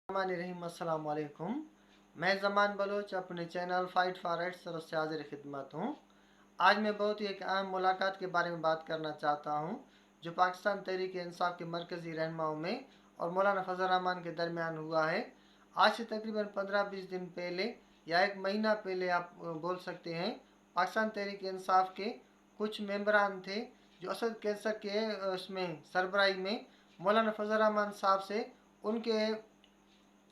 अस्सलाम वालेकुम। मैं ज़मान बलोच अपने चैनल फाइट फॉर राइट्स तरफ से हाजिर खिदमत हूँ। आज मैं बहुत ही एक अहम मुलाकात के बारे में बात करना चाहता हूँ जो पाकिस्तान तहरीक इंसाफ के मरकज़ी रहनुमाओं में और मौलाना फजल रहमान के दरमियान हुआ है। आज से तकरीबन 15-20 दिन पहले या एक महीना पहले आप बोल सकते हैं, पाकिस्तान तहरीक इंसाफ के कुछ मेंबरान थे जो असद कैंसर के उसमें सरबराही में मौलाना फजल रहमान साहब से उनके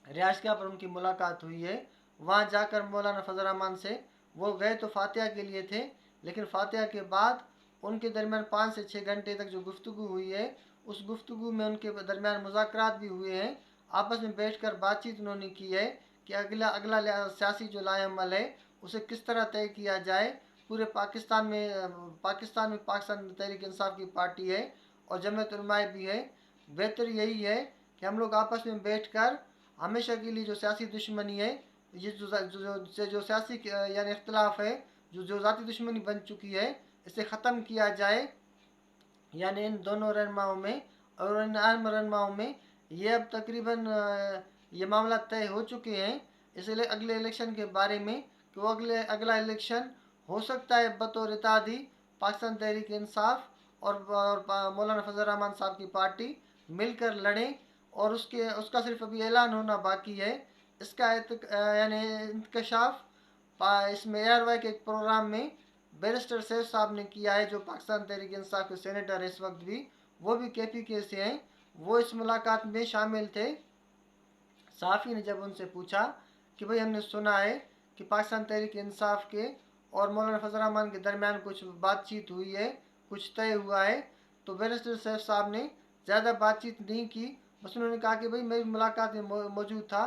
रिहाइशगाह पर उनकी मुलाकात हुई है। वहाँ जाकर मौलाना फजल रहमान से वो गए तो फातिहा के लिए थे, लेकिन फातिहा के बाद उनके दरमियान 5 से 6 घंटे तक जो गुफ्तगू हुई है, उस गुफ्तगू में उनके दरमियान मुज़ाकरात भी हुए हैं। आपस में बैठकर बातचीत उन्होंने की है कि अगला अगला सियासी जो लाएअमल है उसे किस तरह तय किया जाए। पूरे पाकिस्तान तहरीक इंसाफ की पार्टी है और जमीयत उलमा भी है। बेहतर यही है कि हम लोग आपस में बैठकर हमेशा के लिए जो सियासी दुश्मनी है, ये जो सियासी यानी इख्तलाफ है, जो ज़ाती दुश्मनी बन चुकी है, इसे ख़त्म किया जाए। यानी इन दोनों रहनुमाओं में और इन अहम रहनुमाओं में ये अब तकरीबन ये मामला तय हो चुके हैं। इसलिए अगले इलेक्शन के बारे में कि वो अगला इलेक्शन हो सकता है बतौर इत्तेहादी पाकिस्तान तहरीक इंसाफ और मौलाना फजल रहमान साहब की पार्टी मिलकर लड़ें, और उसका सिर्फ अभी ऐलान होना बाकी है। इसका यानी इंकशाफ इसमें ARY के एक प्रोग्राम में बैरिस्टर सैफ साहब ने किया है, जो पाकिस्तान तहरीक इंसाफ के सेनेटर इस वक्त भी, वो भी KPK से हैं। वो इस मुलाकात में शामिल थे। सहाफ़ी ने जब उनसे पूछा कि भाई हमने सुना है कि पाकिस्तान तहरीक इंसाफ के और मौलाना फजल रहमान के दरमियान कुछ बातचीत हुई है, कुछ तय हुआ है, तो बैरिस्टर सैफ साहब ने ज़्यादा बातचीत नहीं की। बस उन्होंने कहा कि भाई मैं मुलाकात में मौजूद था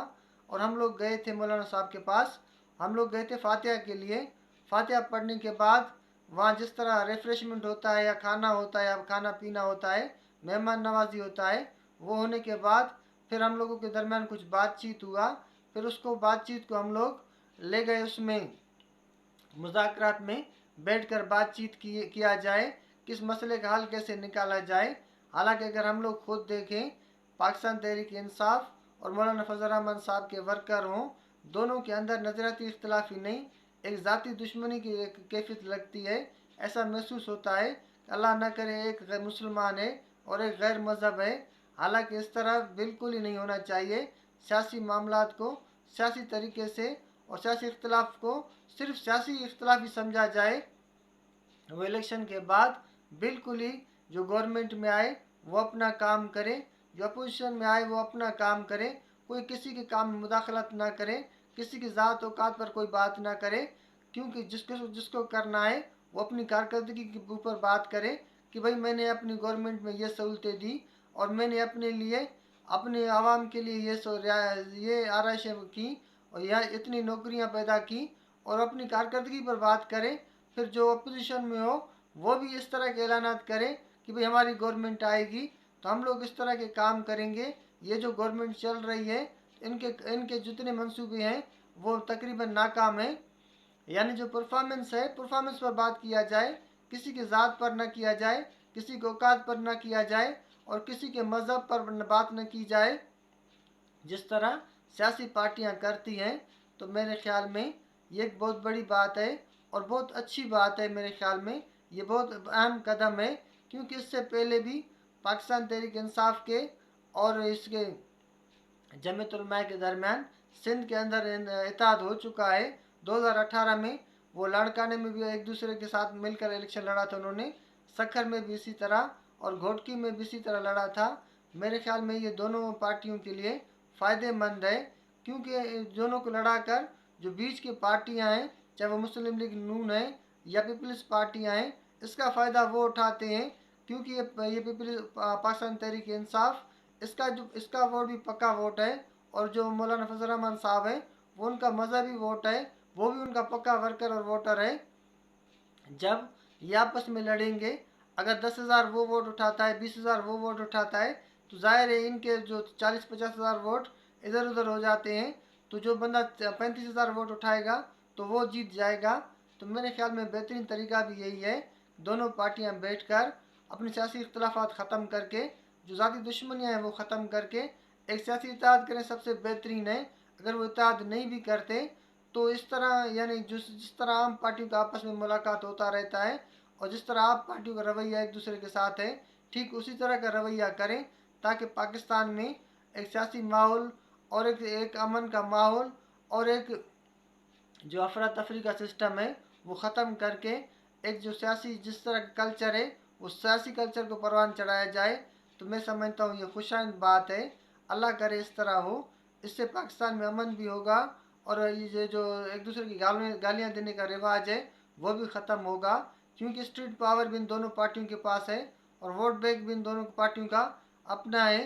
और हम लोग गए थे मौलाना साहब के पास। हम लोग गए थे फातिहा के लिए। फातिहा पढ़ने के बाद वहाँ जिस तरह रिफ्रेशमेंट होता है या खाना होता है या खाना पीना होता है, मेहमान नवाजी होता है, वो होने के बाद फिर हम लोगों के दरमियान कुछ बातचीत हुआ। फिर उसको बातचीत को हम लोग ले गए उसमें मुज़ाकरात में बैठकर बातचीत किया जाए, किस मसले का हल कैसे निकाला जाए। हालांकि अगर हम लोग खुद देखें, पाकिस्तान तहरीक इंसाफ और मौलाना फजल रहमान साहब के वर्कर हों, दोनों के अंदर नज़रियाती इख्तलाफ ही नहीं, एक ज़ाती दुश्मनी की कैफियत लगती है। ऐसा महसूस होता है कि अल्लाह न करे एक गैर मुसलमान है और एक गैर मज़हब है। हालांकि इस तरह बिल्कुल ही नहीं होना चाहिए। सियासी मामलात को सियासी तरीके से और सियासी इख्तलाफ को सिर्फ सियासी इख्तलाफ ही समझा जाए। वो इलेक्शन के बाद बिल्कुल ही जो गवर्नमेंट में आए वो अपना काम करे, जो अपोजिशन में आए वो अपना काम करे। कोई किसी के काम में मुदाखलत ना करे, किसी की ज़ात औकात पर कोई बात ना करे, क्योंकि जिसको जिसको करना है वो अपनी कारकर्दगी के ऊपर बात करे कि भाई मैंने अपनी गवर्नमेंट में ये सहूलतें दी और मैंने अपने लिए अपने आवाम के लिए ये आराइशें की और यह इतनी नौकरियां पैदा की, और अपनी कारकर्दगी पर बात करें। फिर जो अपोजिशन में हो वो भी इस तरह के ऐलानात करें कि भाई हमारी गवर्नमेंट आएगी तो हम लोग इस तरह के काम करेंगे। ये जो गवर्नमेंट चल रही है, इनके इनके जितने मंसूबे हैं वो तकरीबन नाकाम है। यानी जो परफॉर्मेंस है, परफॉर्मेंस पर बात किया जाए, किसी की ज़ात पर न किया जाए, किसी के औकात पर न किया जाए और किसी के मज़हब पर बात न की जाए, जिस तरह सियासी पार्टियां करती हैं। तो मेरे ख्याल में ये एक बहुत बड़ी बात है और बहुत अच्छी बात है। मेरे ख्याल में ये बहुत अहम कदम है, क्योंकि इससे पहले भी पाकिस्तान तहरीक इंसाफ के और इसके जमीयत उलमा के दरमियान सिंध के अंदर इत्तेहाद हो चुका है। 2018 में वो लाड़काने में भी एक दूसरे के साथ मिलकर इलेक्शन लड़ा था उन्होंने, सखर में भी इसी तरह और घोटकी में भी इसी तरह लड़ा था। मेरे ख्याल में ये दोनों पार्टियों के लिए फ़ायदेमंद है, क्योंकि दोनों को लड़ाकर जो बीच की पार्टियां हैं, चाहे वो मुस्लिम लीग नून है या पीपल्स पार्टियां हैं, इसका फ़ायदा वो उठाते हैं, क्योंकि ये पीपल्स पाकिस्तान तहरीक इंसाफ इसका वोट भी पक्का वोट है, और जो मौलाना फजल रहमान साहब है वो उनका मजहबी वोट है, वो भी उनका पक्का वर्कर और वोटर है। जब ये आपस में लड़ेंगे, अगर 10,000 वो वोट उठाता है, 20,000 वो वोट उठाता है, तो जाहिर है इनके जो 40-50,000 वोट इधर उधर हो जाते हैं। तो जो बंदा 35,000 वोट उठाएगा तो वो जीत जाएगा। तो मेरे ख्याल में बेहतरीन तरीका भी यही है, दोनों पार्टियां बैठकर अपने सियासी इख्तलाफात ख़त्म करके, जो ज़ाती दुश्मनियाँ हैं वो ख़त्म करके ایک سیاسی اتحاد کریں سب سے بہترین ہے۔ اگر وہ اتحاد نہیں بھی کرتے تو اس طرح یعنی جس طرح عام پارٹیوں کا آپس میں ملاقات ہوتا رہتا ہے اور جس طرح آپ پارٹیوں کا رویہ ایک دوسرے کے ساتھ ہے، ٹھیک اسی طرح کا رویہ کریں، تاکہ پاکستان میں ایک سیاسی ماحول اور ایک امن کا ماحول اور ایک جو افراتفری کا سسٹم ہے وہ ختم کر کے ایک جو سیاسی جس طرح کا کلچر ہے اس سیاسی کلچر کو پروان چڑھایا جائے، تو میں سمجھتا ہوں یہ خوشائند بات ہے۔ اللہ کرے اس طرح ہو، اس سے پاکستان میں امن بھی ہوگا اور یہ جو ایک دوسرے کی گالیاں دینے کا رواج ہے وہ بھی ختم ہوگا، کیونکہ اسٹریٹ پاور بھی ان دونوں پارٹیوں کے پاس ہے اور ووٹ بینک بھی ان دونوں پارٹیوں کا اپنا ہے۔